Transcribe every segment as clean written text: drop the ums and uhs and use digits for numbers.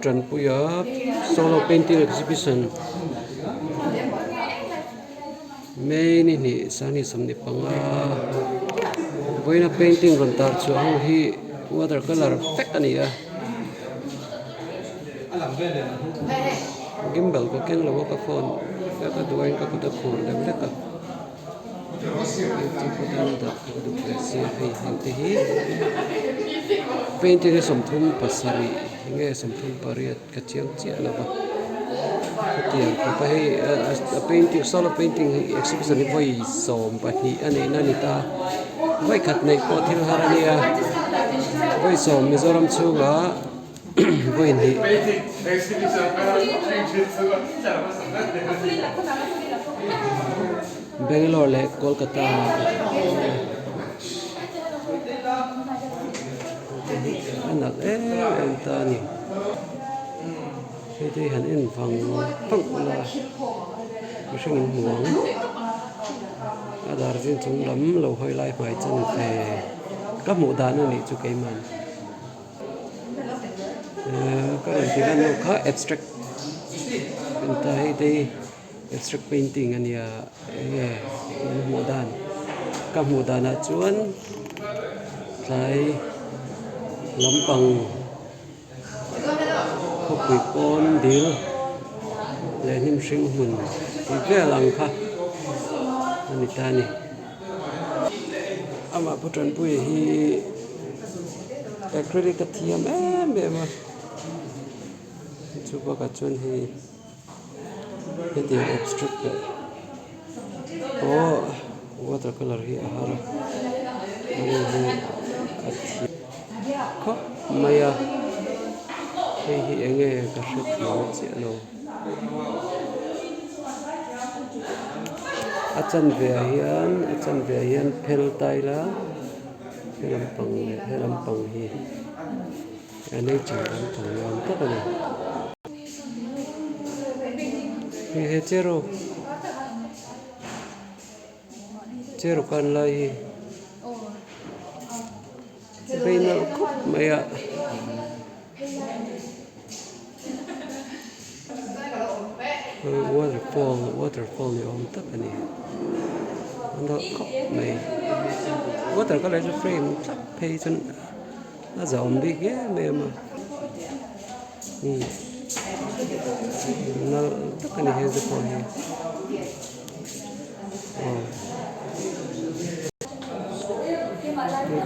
Ṭanpuia Solo Painting Exhibition. Main ni sani samni panga. Voina painting rontar chu ang hi watercolor pek ania. Gimbal ko keng lawa ka phone. Ka duain ka kuda phone dam leka. Painting ko dan da kuda presi hi. Painting ni somthum pasari. Nge somthum pariat kachiang chia lava. Tiang pa hi painting solo painting exhibition ni voi som pa hi ani nanita. Voi khat nei ko thil harania. Voi som Mizoram chuga voi ni. Bangalore le Kolkata. Anak entani. Đây hẳn in phòng là sinh muống ở đó riêng chúng lắm lâu hơi lại phải chân về các mũ đá nữa này chú cái mà các em thì nó khá abstract bên tay đây abstract painting anh ya mũ đàn các mũ đàn là chuan lại lắm bằng khúc quỷ con điếu lên hiểm sinh hồn thì về lăng khá anh ta này ama phụ Ṭanpuia hi acrylic thiam em mà chú bác chuan hi cái điều abstract oh watercolor hi ahara anh hi có maya hi enge ka hret lo chi lo achan ve hian phel tai la helam pang hi anei chang thang lam tak ani he chero kan lai hi beina maya waterfall ni om tak ani ando khop mai water ka le frame tak phei chun na zom bi ge me ma na tak ani he ze pon hi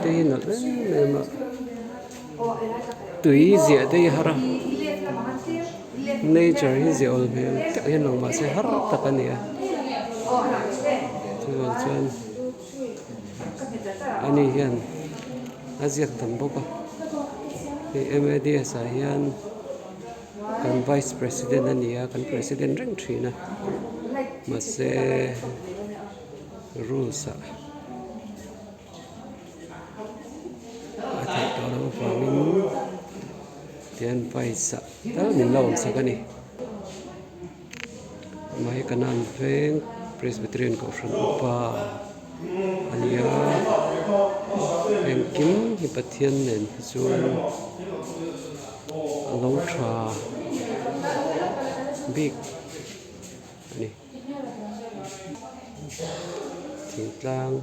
te hin na me ma tui zia dei hara nature hi Aizawl vel tak hian lo ma se har tak ania chuan ani hian aziak tam boka MADS hian kan vice president ania kan president reng thina ma se rules athai to lo fawin tian vice tal min lo sakani mai kanan feng Presbyterian ko from upa ania kim hi pathian nen chuan long tha big ani thingtlang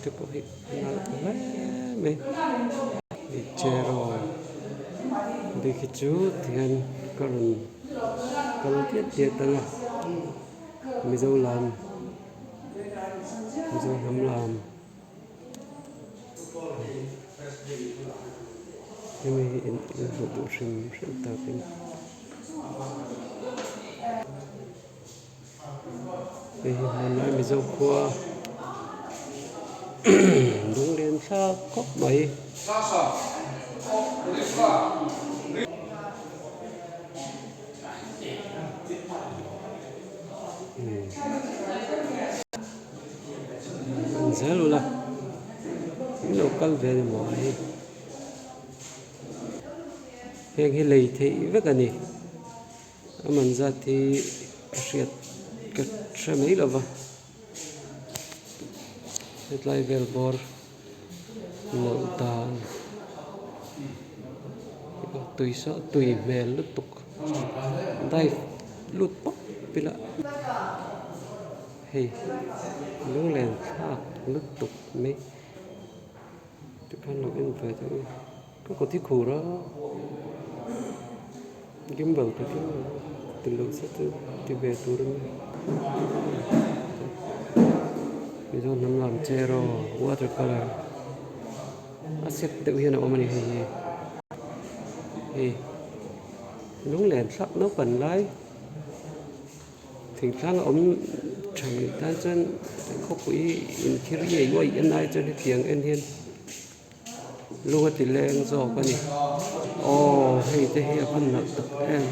itu pohit me bichero bikicu dengan kalau dia tengah Mizo lam ini untuk sim tapi mana Mizo kuah đúng lên xa khóc mấy dễ luôn là cái local về thì mọi hiện hi lì thì với cái này mình ra thì sẽ cái xe mấy là vậy hết lại về bor lợn tàn tùy sợ tùy về lút tục đây lút bóc bị lại hey lúc lên khác lút tục mấy cái phần nó in về thôi có tí khổ đó gimbal cái từ lúc sẽ từ về tôi rồi bây giờ nằm làm zero watercolor asset tự nhiên là ông này thì lúc lên sắp nó phần lấy thỉnh thoảng ông chẳng ta chân không quý khi gì vậy anh ai cho nên tiếng anh hiền luôn thì lên rồi cái này hay thế hệ phân nợ tập em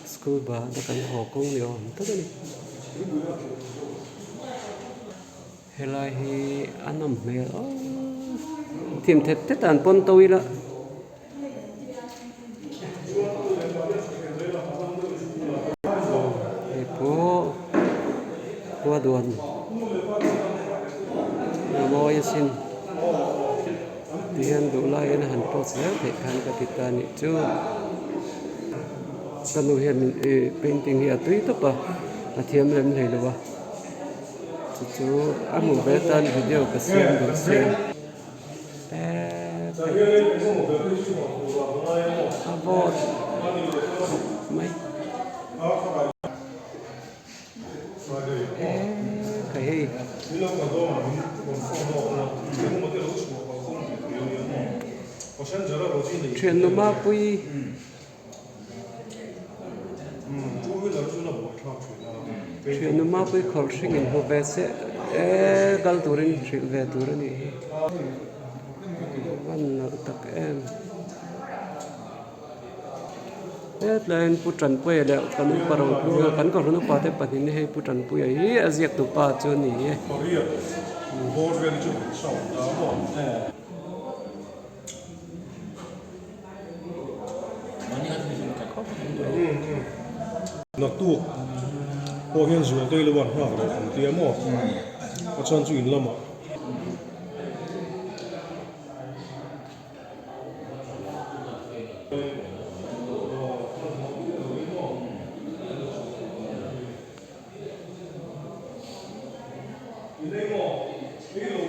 school bà đã cần họ công liệu tất cả này hay là hay ăn nằm mẹ tìm thật tất tàn pon tôi đó qua đồn môi xin tiền đủ lại anh hẳn post rất thể khăn cái titan này chứ cần đủ hiện painting hiện tuy tốt à là thêm lên này được không chú ăn một bé tan video cái xem được xem vô mấy cái chuyện nó mà quý chuyện nó mà quý khẩu sinh in hồ về sẽ gal turin chuyện về turin này văn nợ tập em hết lên Ṭanpuia lệ cắn nó vào cắn còn nó vào thế bật ini hay Ṭanpuia ấy aziak tụ pa cho nỉ nó tu hồ hiện ruộng đây là bọn họ rồi cũng tiêm mà có chân chuyện lắm mà 이거